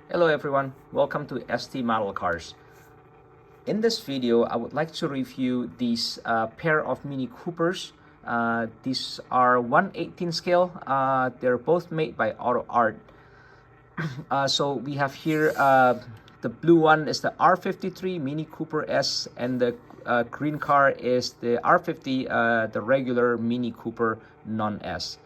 Hello everyone, welcome to ST Model Cars. In this video, I would like to review these pair of Mini Coopers. These are 1/18 scale. They're both made by AutoArt. So we have here the blue one is the R53 Mini Cooper S, and the green car is the R50, the regular Mini Cooper non-S.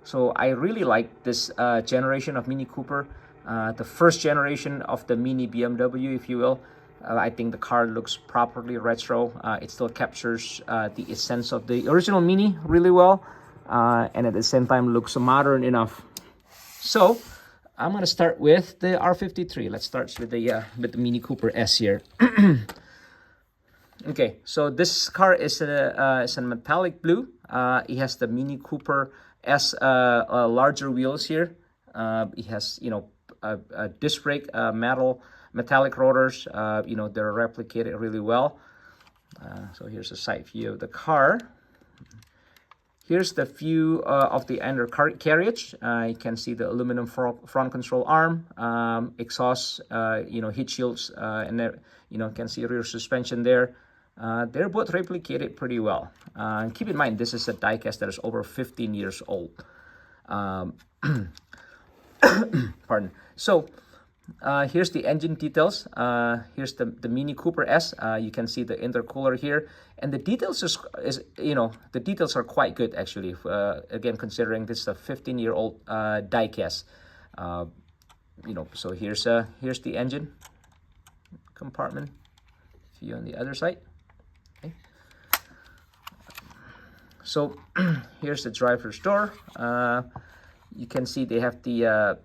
So I really like this generation of Mini Cooper. The first generation of the mini BMW, if you will. I think the car looks properly retro. It still captures the essence of the original Mini really well, and at the same time looks modern enough. So I'm gonna start with the R53. Let's start with the Mini Cooper S here. Okay, so this car is a metallic blue. It has the Mini Cooper S larger wheels here. It has, a disc brake, metallic rotors. They're replicated really well. So here's a side view of the car. Here's the view of the undercarriage. You can see the aluminum front control arm, exhaust, heat shields, and there, you can see rear suspension there. They're both replicated pretty well. And keep in mind, this is a diecast that is over 15 years old. Pardon. So here's the engine details. Here's the Mini Cooper S. You can see the intercooler here, and the details the details are quite good actually. Again, considering this is a 15-year-old diecast. So here's the engine compartment. View on the other side. Okay. So here's the driver's door. You can see they have the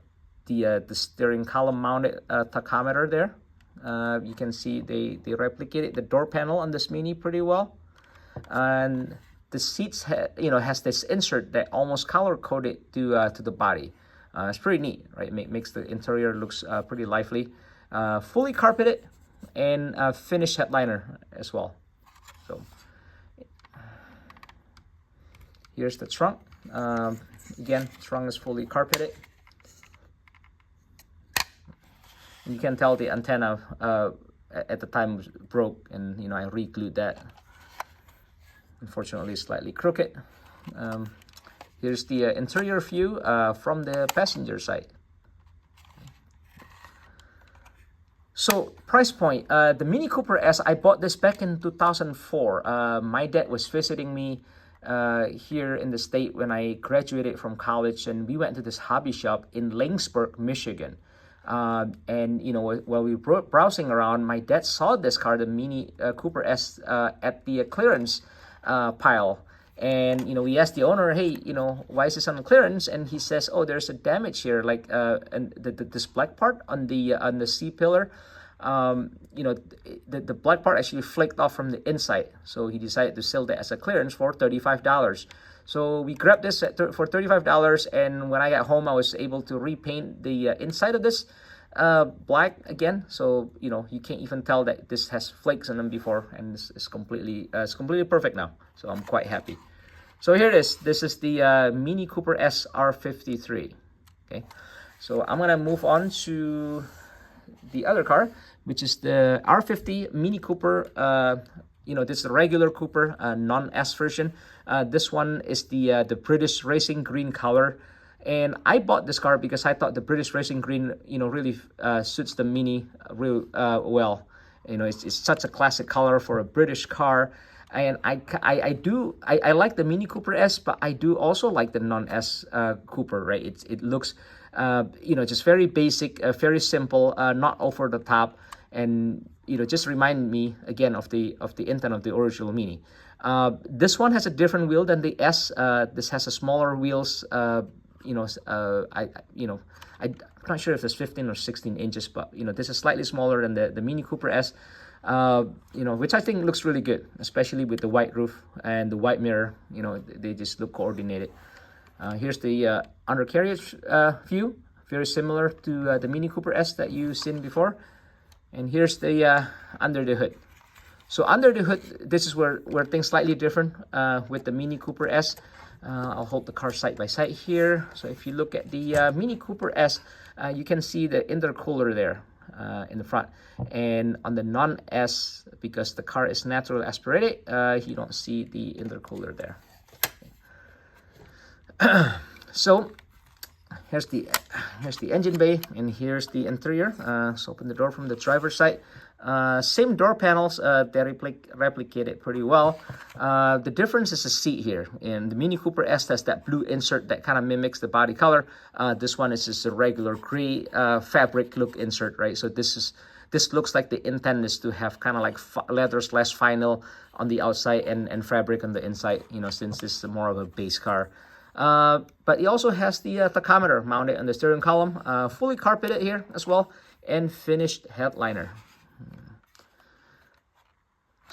steering column mounted tachometer there. You can see they replicated the door panel on this Mini pretty well, and the seats has this insert that almost color coded to the body. It's pretty neat, right? Makes the interior looks pretty lively. Fully carpeted and finished headliner as well. So here's the trunk. Again, trunk is fully carpeted. You can tell the antenna at the time was broke, and I re-glued that. Unfortunately, slightly crooked. Here's the interior view from the passenger side. So price point, the Mini Cooper S, I bought this back in 2004. My dad was visiting me here in the state when I graduated from college, and we went to this hobby shop in Lynchburg, Michigan. And while we were browsing around, my dad saw this car, the Mini Cooper S, at the clearance pile. And we asked the owner, hey, why is this on clearance? And he says, oh, there's a damage here, like and this black part on the C pillar. The black part actually flaked off from the inside, so he decided to sell that as a clearance for $35. So we grabbed this for $35, and when I got home, I was able to repaint the inside of this black again. So you can't even tell that this has flakes on them before, and this is completely perfect now. So I'm quite happy. So here it is. This is the Mini Cooper S R53. Okay, so I'm gonna move on to the other car, which is the R50 Mini Cooper. This is the regular Cooper non-S version. This one is the British Racing Green color, and I bought this car because I thought the British Racing Green really suits the Mini real well. It's such a classic color for a British car, and I like the Mini Cooper S, but I do also like the non-S Cooper, right? It looks just very basic, very simple, not over the top, and just remind me again of the intent of the original Mini. This one has a different wheel than the S. This has a smaller wheels. I'm not sure if it's 15 or 16 inches, but this is slightly smaller than the Mini Cooper S. Which I think looks really good, especially with the white roof and the white mirror. They just look coordinated. Here's the undercarriage view, very similar to the Mini Cooper S that you've seen before. And here's the under the hood. So under the hood, this is where things slightly different with the Mini Cooper S. I'll hold the car side by side here. So if you look at the Mini Cooper S, you can see the intercooler there in the front. And on the non-S, because the car is naturally aspirated, you don't see the intercooler there. So here's the engine bay, and here's the interior. So open the door from the driver's side. Same door panels, they replicate it pretty well. The difference is the seat here. In the Mini Cooper S has that blue insert that kind of mimics the body color. This one is just a regular gray fabric look insert, right? So this looks like the intent is to have kind of like leather/vinyl on the outside and fabric on the inside, you know, since this is more of a base car. But it also has the tachometer mounted on the steering column, fully carpeted here as well, and finished headliner.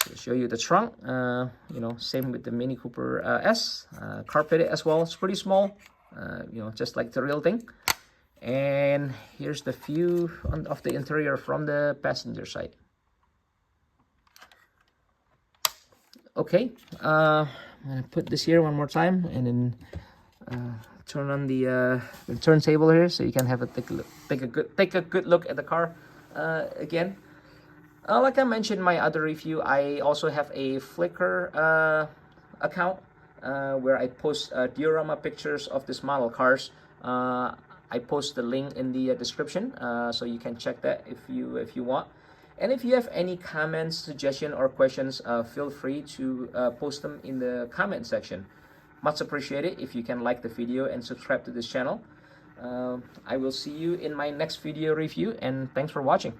So show you the trunk, you know, same with the Mini Cooper S, carpeted as well. It's pretty small, you know, just like the real thing. And here's the view of the interior from the passenger side. Okay, I'm gonna put this here one more time, and then turn on the turntable here, so you can have take a good look at the car again. Like I mentioned in my other review, I also have a FLICKR account where I post diorama pictures of this model cars. I post the link in the description, so you can check that if you want. And if you have any comments, suggestions, or questions, feel free to post them in the comment section. Much appreciated if you can like the video and subscribe to this channel. I will see you in my next video review, and thanks for watching.